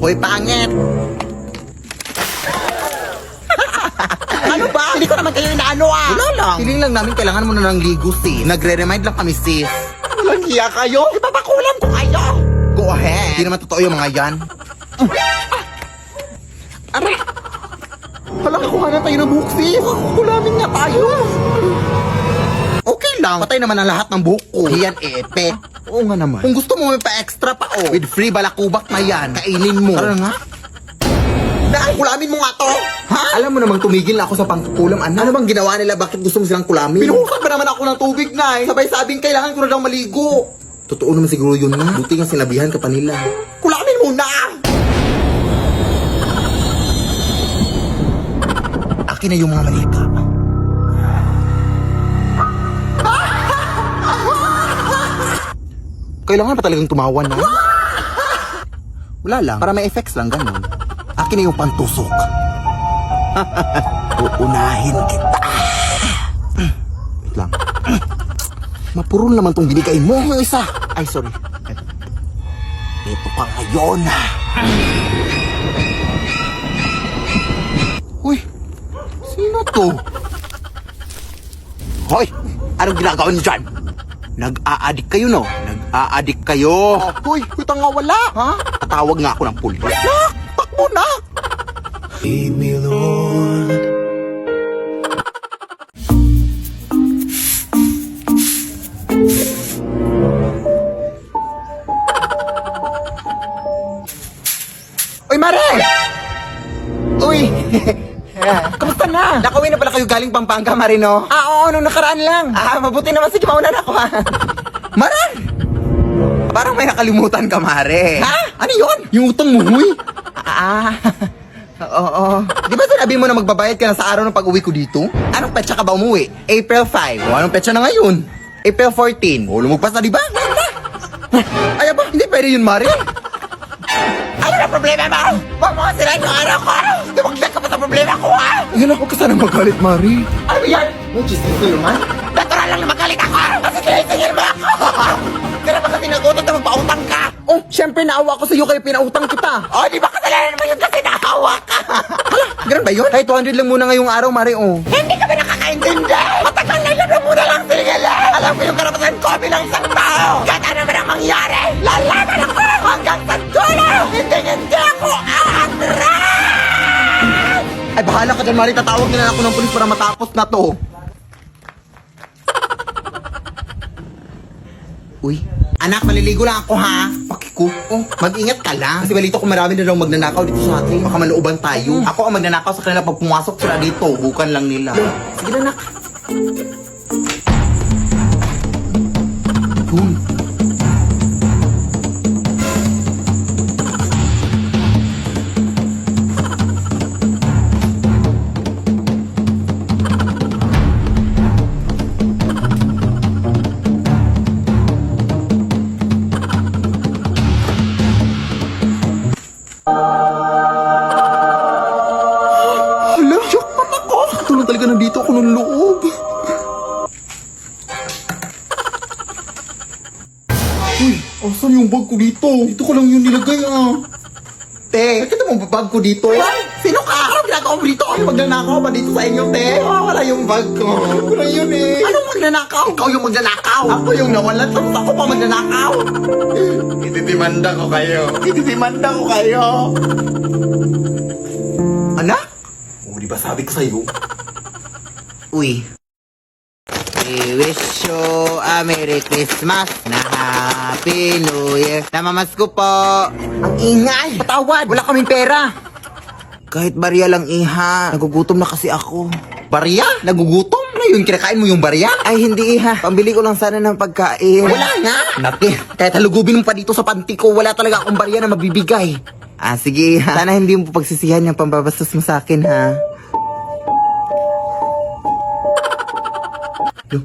Hoy, pangit! Ano ba? Hindi ko naman kayo inaano ah! Wala lang! Feeling lang namin kailangan mo na ng ligo, sis. Nagre-remind lang kami, sis. Walang hiya kayo! Ipapakulan ko kayo! Go ahead! Hindi naman totoo yung mga yan. Aray! Hala, nakuha na tayo ng buhok, sis! Kulamin nga tayo! Okay lang. Patay naman ang lahat ng buhok ko. Yan, epe. Oo nga naman. Kung gusto mo may pa-extra pa, oh. With free balakubak na yan. Kainin mo. Tara nga. Dahil kulamin mo nga to. Ha? Alam mo namang tumigil na ako sa pangkukulam, anak. Ano bang ginawa nila? Bakit gusto mo silang kulamin? Pinuhusan ba naman ako ng tubig, Nay? Sabay sabing kailangan ko na daw maligo. Totoo naman siguro yun na. Buti nga sinabihan ka pa nila. Kulamin mo na! Akin na yung mga malika. Kailangan pa talagang tumawa na. Wala lang. Para may effects lang, ganun. Akin na yung pantusok. Uunahin kita. Wait lang. Mapurol naman tong binigay mo. Yung isa. Ay, sorry. Ito pa ngayon. Uy, sino to? Hoy, anong ginagawa niyo dyan? Nag-aadik kayo, no? Nag-aadik kayo. Hoy, ito nga wala. Ha? Tatawag nga ako ng pulis. Nak! Takbo na! Lead me, Lord. Uy, Mare! Uy! Kamusta na? Nakauwi na pala kayo galing Pampanga, Marino? Oo, nung nakaraan lang. Mabuti naman. Sige, mauna na ako, ha? Maran! Parang may nakalimutan ka, Mare. Ha? Ano yun? Yung utang mo, huy? Oo. Di ba sinabi mo na magbabayad ka na sa araw ng pag-uwi ko dito? Anong petsa ka ba umuwi? April 5. O, anong petsa na ngayon? April 14. O, lumagpas na, di ba? Ay, ba? Hindi pwede yun, Mare. Ano na problema mo? Huwag mo kasirain yung araw ko! Tumagdag ka pa sa problema ko, ha? Yan ako, sana magalit, Mari. Ano yan? May chismis ko naman? Natural lang na magalit ako! Kasi kinisingin mo ako! Kaya ba kasi nagutot na magpautang ka? Oh, syempre naawa ko sa'yo kaya pinautang kita. Oh, di ba kasalanan naman yun kasi naawa ka? Hala, ganun ba yun? Ay, 200 lang muna ngayong araw, Mari, oh. Hindi ka ba nakakaintindi? Matagal na yun na muna lang sinigala. Alam mo yung karapatan ko bilang isang tao. Kahit ano naman ang mangyari, lalaban ako hanggang sa dulo. Hindi ako aatras! Ay, bahala ka dyan, Mari. Tatawag na lang ako ng pulis para matapos na to. Uy, anak, maliligo lang ako, ha? Pakiko. Oh, mag-ingat ka lang. Kasi balito ko marami na daw magnanakaw dito sa atin. Baka malooban tayo. Ako ang magnanakaw sa kanila pag pumasok sila dito. Bukan lang nila. Sige na, anak. Yun. Hala, jackpot ako! Tulong talaga nandito ako ng loob. Uy, asan yung bag ko dito? Dito ko lang yun nilagay, Te, nakita mo ba bag ko dito? Sino ka? Anong ginagawa mo dito? Ay, magnanakaw ba dito sa inyo, te? Wala yung bag ko. Wala yun, eh. Anong magnanakaw? Ikaw yung magnanakaw. Ako yung nawalan, tapos ako pa magnanakaw. Itidimanda ko kayo. Itidimanda ko kayo. Anak? Oh, di ba sabi ko sa'yo? Uy. We wish you a Merry Christmas na Happy New Year. Namamasko po. Ang ingay. Patawad. Wala kaming pera. Kahit barya lang, iha. Nagugutom na kasi ako. Barya? Nagugutom? Ano yun? Kinakain mo yung barya? Ay, hindi, iha. Pambili ko lang sana ng pagkain. Wala nga. Naki, kahit halugubin mo pa dito sa panty ko, wala talaga akong barya na mabibigay. Sige, iha. Sana hindi mo pagsisihan yung pambabastos mo sa akin, ha? Yo.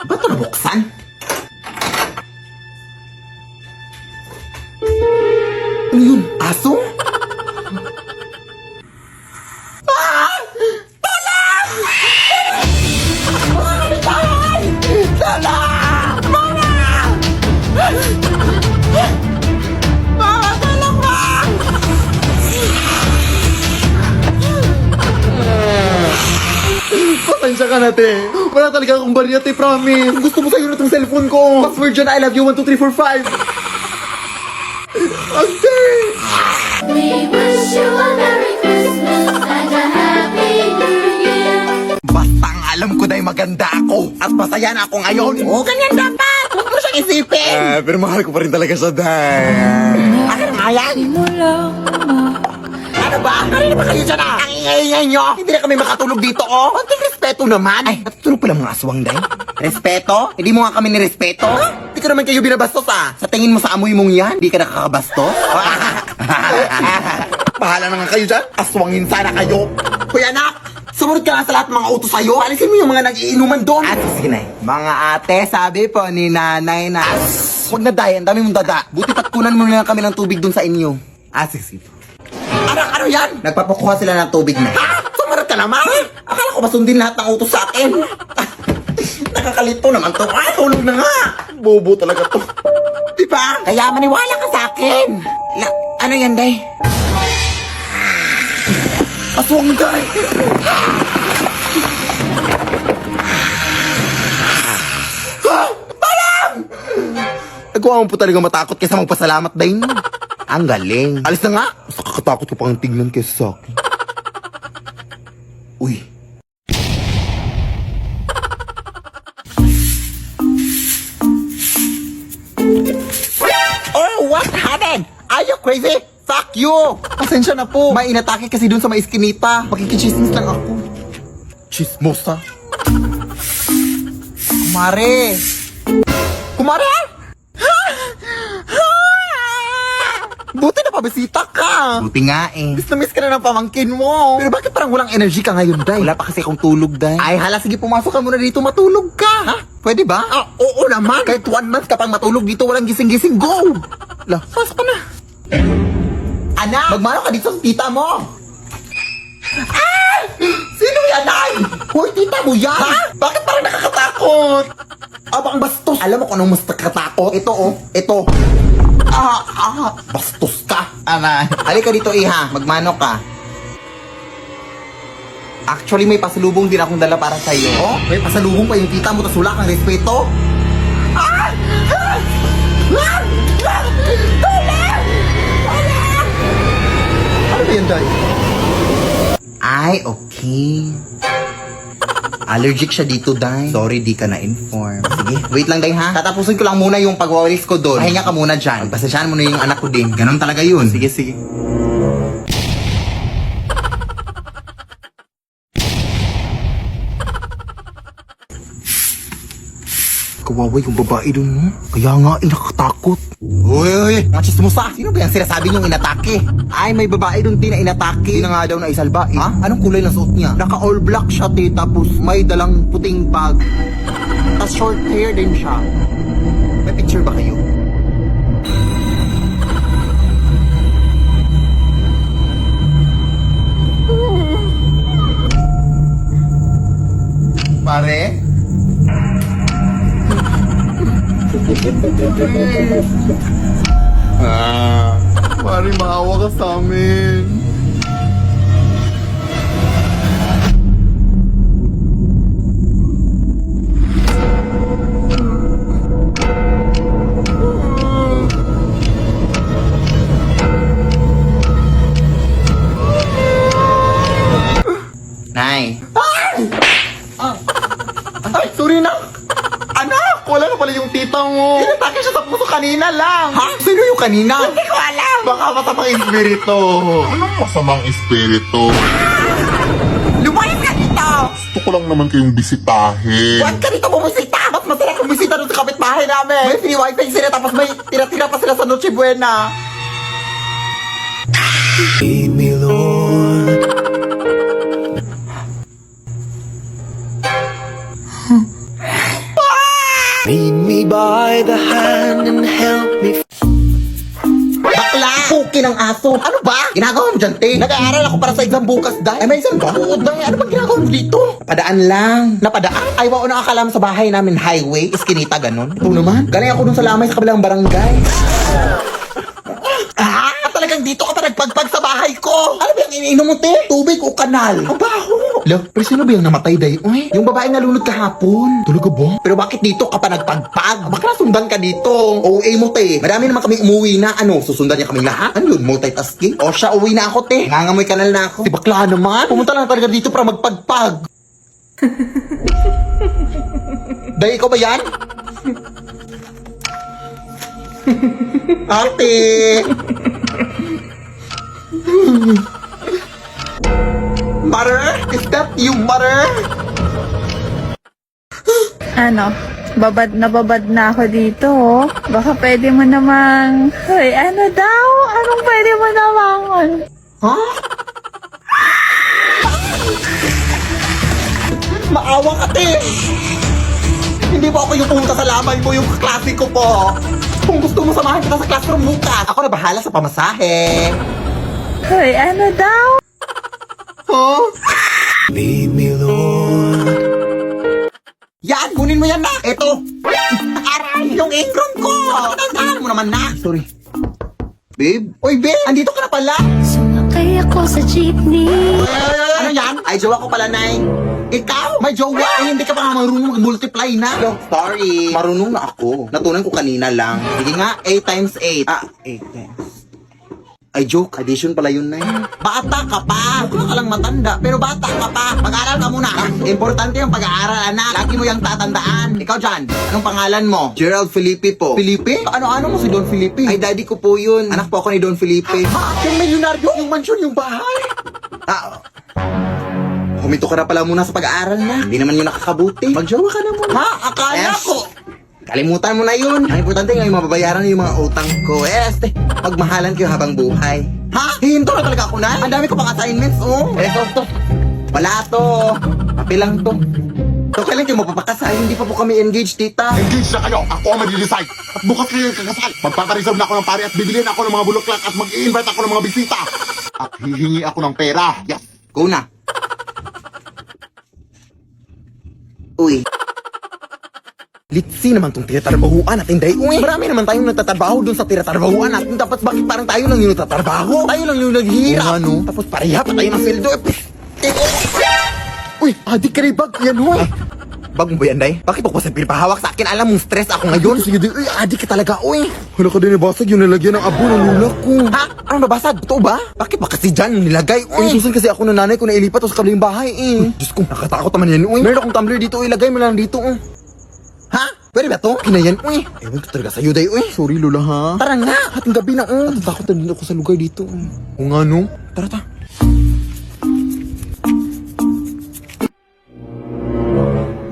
Ba't ito nabuksan? Ano yun? Aso? ka na, te. Wala talaga akong barya, te, promise. Kung gusto mo sa'yo na itong cellphone ko. Password dyan, I love you, 1, 2, 3, 4, 5. Ate! We wish you a Merry Christmas and a Happy New Year. Basta ang alam ko dahil maganda ako. At masaya na ako ngayon. Oo, ganyan dapat. Huwag mo siyang isipin. Pero mahal ko pa rin talaga siya, dahil. Ano nga yan? Ano ba? Kanina ba kayo dyan ah? Ang ingay-ingay nyo. Hindi na kami makatulog dito, oh. Konting respeto naman. Ay, natutulog pala mga aswang, day. Respeto? Hindi mo nga kami nirespeto? Hindi ko naman kayo binabastos, ah. Sa tingin mo sa amoy mong yan, di ka nakakabastos? Bahala na nga kayo dyan. Aswangin sana kayo. Kuya anak, sumunod ka nga sa lahat ng mga utos sa'yo. Alisin mo yung mga nag-iinuman doon. At sige na. Mga ate, sabi po ni nanay na... Huwag na dayan, dami mong dada. Buti patkunan mo na lang kami ng tubig doon sa inyo. Sige. Ano yan? Nagpapakuha sila ng tubig na. Ha? Sumunod ka naman? Akala ko masundin lahat ng utos sa akin. Nakakalito naman to. Ay, tulog na nga. Bobo talaga to. Di ba? Kaya maniwala ka sa akin. Ano yan, day? Aswang, day. Parang! Nagawa mo po talaga matakot kaysa magpasalamat, day. Ang galing. Alis na nga. Mas nakakatakot ko pang tignan kaysa sa akin. Uy. Oh, what happened? Are you crazy? Fuck you! Pasensya na po. May inatake kasi dun sa may iskinita. Makikichismis lang ako. Chismosa? Kumare! Kumare? Buti na pabisita ka. Buti nga eh. Miss na miss ka na ng pamangkin mo. Pero bakit parang walang energy ka ngayon, day? Wala pa kasi akong tulog, day. Ay, hala, sige, pumasok ka muna dito, matulog ka. Ha? Pwede ba? Oo naman. Kahit 1 month ka pang matulog dito, walang gising-gising, go! La, pasok ka na. Anak, magmano ka dito sa tita mo. Ay! Sino yan, ay? Hoy, tita mo yan? Ha? Bakit parang nakakatakot? Abang bastos. Alam mo kung anong mas nakakatakot? Ito, oh. Ito. Bastos ka. Halika dito, iha. Magmano ka. Actually, may pasalubong din akong dala para sa'yo. Oh, may pasalubong pa yung tita mo, tas wala kang respeto. Ano ba yan, day? Ay, okay. Allergic siya dito, day. Sorry, di ka na-inform. Sige, wait lang, day, ha? Tatapusin ko lang muna yung pagwawalis ko doon. Pahinga ka muna dyan. Pasensyahan mo na yung anak ko din. Ganon talaga yun. Sige. Kawawa yung babae doon, no? Kaya nga, nakakatakot. Uy, mga chismosa. Sino ba yung sinasabi niyong inatake? Ay, may babae doon din na inatake. Hindi na nga daw na isalba. Ha? Anong kulay ng suot niya? Naka all black siya, te. Tapos may dalang puting bag. Tapos short hair din siya. May picture ba kayo? Pare? Pare, maawa ka sa amin. Nay. Ay, sorry na. Anak, wala na pala yung tita mo. Inatake siya sa puso kanina lang. Ha? Sino yung kanina? Hindi ko alam. Baka masamang espiritu. Anong masamang espiritu? Lumayan ka dito. Gusto ko lang naman kayong bisitahin. Huwag ka dito bumisita. Mas masarap kung bisita doon sa kapitbahay namin. May free wifi sila tapos may tira-tira pa sila sa Noche Buena. Lead me, Lord. Lead me by the hand and help me. Bakla! Puki ng aso! Ano ba? Ginagawa mo dyan, te? Nag-aaral ako para sa exam bukas, day. Ay, may exam ba? Oo, day. Ano ba ginagawa mo dito? Napadaan lang. Napadaan? Ay, wao na akala mo sa bahay namin highway, iskinita, ganun. Ito naman. Galing ako dun sa lamay sa kabilang barangay. Talagang dito ka pa nagpagpag sa bahay ko. Ano ba yung iniinom mo, te? Tubig o kanal? Ang baho. Lo, pero sino ba yung namatay day? Uy, yung babae nalunod kahapon. Tulog ka ba? Pero bakit dito ka pa nagpagpag? Bakit nasundan ka dito? OA mo, te. Marami naman kami umuwi na. Ano, susundan niya kami lahat? Ano yun, multitasking? O siya, uwi na ako, te. Nangangamoy kanal na ako. Di bakla naman. Pumunta lang talaga dito para magpagpag. Day, ikaw ba yan? Ate! Mother? Is that you, mother? Ano, babad na ako dito, oh. Baka pwede mo namang, hoy, ano daw? Anong pwede mo namang? Ha? Maawa ka, te! Hindi po ako yung pumunta sa laban mo, yung klasiko po. Kung gusto mo samahan kita sa classroom bukas, ako na bahala sa pamasahe. Hoy, ano daw? Huh? Lead me, Lord. Yan, kunin mo yan, nak! Eto! Aray, yung apron ko! Tandaan mo naman, nak! Sorry. Babe? Uy, babe! Andito ka na pala! Sumakay ako sa jeepney. Ano yan? Ay, jowa ko pala, Nay. Ikaw? May jowa? Ay, hindi ka pa nga marunong mag-multiply na. Yo, sorry. Marunong na ako. Natunan ko kanina lang. Sige nga, 8 times 8. 8 times. Ay, joke. Addition pala yun, Nay. Bata ka pa. Mukha ka lang matanda, pero bata ka pa. Mag-aaral ka muna. Importante yung pag-aaral, anak. Lagi mo yung tatandaan. Ikaw dyan, anong pangalan mo? Gerald Felipe po. Felipe? Ano-ano mo si Don Felipe? Ay, daddy ko po yun. Anak po ako ni Don Felipe. Ha? Yung milyonaryo? Yung mansion, yung bahay? Huminto ka na pala muna sa pag-aaral na. Hindi naman yun nakakabuti. Magjowa ka na muna. Ha? Akala ko. Kalimutan mo na yun. Ang importante ngayon, mababayaran yung mga utang ko. Pagmahalan kayo habang buhay. Ha? Hihinto na talaga ako na? Ang dami ko pang assignments, oh. To. Wala to. Papel lang to. So, kailan kayo mapapakasal? Hindi pa po kami engaged, tita. Engage na kayo. Ako ang mag-decide. At bukas kayo yung kakasal. Magpapareserve na ako ng pare at bibilin ako ng mga bulaklak at mag-i-invite ako ng mga bisita. At hihingi ako ng pera. Yes. Go na. Uy. Litsi naman tong tinatrabahuan natin, day. Uy, marami naman tayong nagtatrabaho dun sa tinatrabahuan natin. Tapos bakit parang tayo lang yung nagtatrabaho? Tayo lang yung naghihirap. Ano? Tapos pareha pa tayo ng sweldo. Uy, adik ka rin bag. Yan, huy. Bag mo ba yan, day? Bakit ako sa pinapahawak sa akin? Alam mong stress ako ngayon. Sige, day. Uy, adik ka talaga, uy. Hala ka din, nabasag yung nalagyan ng abo ng lula ko. Ha? Ano nabasag? Totoo ba? Bakit ba kasi dyan yung nilagay, uy? Susan kasi ako ng nanay ko na ilipat o sa kabilang bahay, eh. Diyos ko, nakatakot naman yan, uy. Meron akong tumbler dito, uy. Lagay mo lang dito, uy. Ha? Pwede ba to? Kinayan, uy. Ewan ko talaga sa'yo, day, uy. Sorry, Lola, ha? Tara nga. Hating gabi na, uy. Natatakot na din ako sa lugar dito, uy. O nga, no? Tara, ta.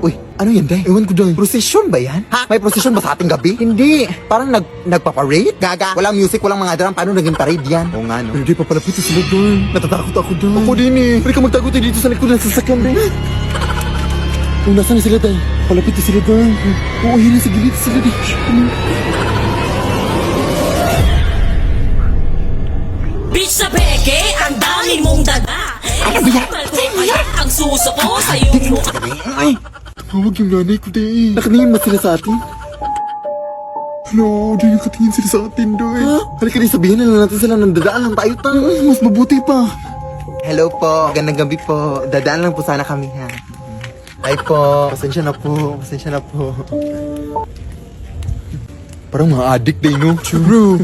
Uy, ano yan, day? Ewan ko, day. Procession ba yan? Ha? May procession ba sa ating gabi? Hindi. Parang nagpa-parade? Gaga. Walang music, walang mga drum. Paano naging parade yan? O nga, no? Hindi pa palapit sila, day. Natatakot ako, day. Ako din, eh. Pwede ka magtago tayo dito sa likod ng sasakyan, day. Kung nasaan na sila, day? Palapit na sila, day. Oo, yun na sa gilid sila, day. Bitch sa peke, ang dami mong daga. Ano ba yan? Kaya ang suso ko sa iyong mukha. Ay! Tawag yung nanay ko, day. Nakaningin ba sila sa atin? Hello, day, nakatingin sila sa atin, day. Halika din, sabihin na lang natin sila nang dadaan lang tayo, ta. Mas mabuti pa. Hello po, magandang gabi po. Dadaan lang po sana kami, ha. Ay po, pasensya na po, pasensya na po. Parang mga addict day, no? True.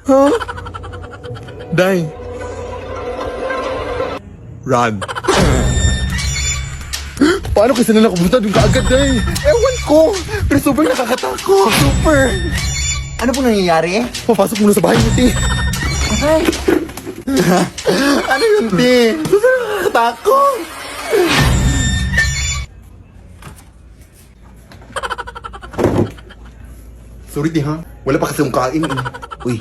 Ha? Day. Run. Paano kasi na nakapunta doon kaagad, day? Ewan ko, pero super nakakatakot. Super. Ano pong nangyayari? Papasok muna sa bahay mo, ti. Ay. Ano yun, ti? Super nakakatakot. Sorry, ti, ha? Wala pa kasi yung kain, eh. Uy,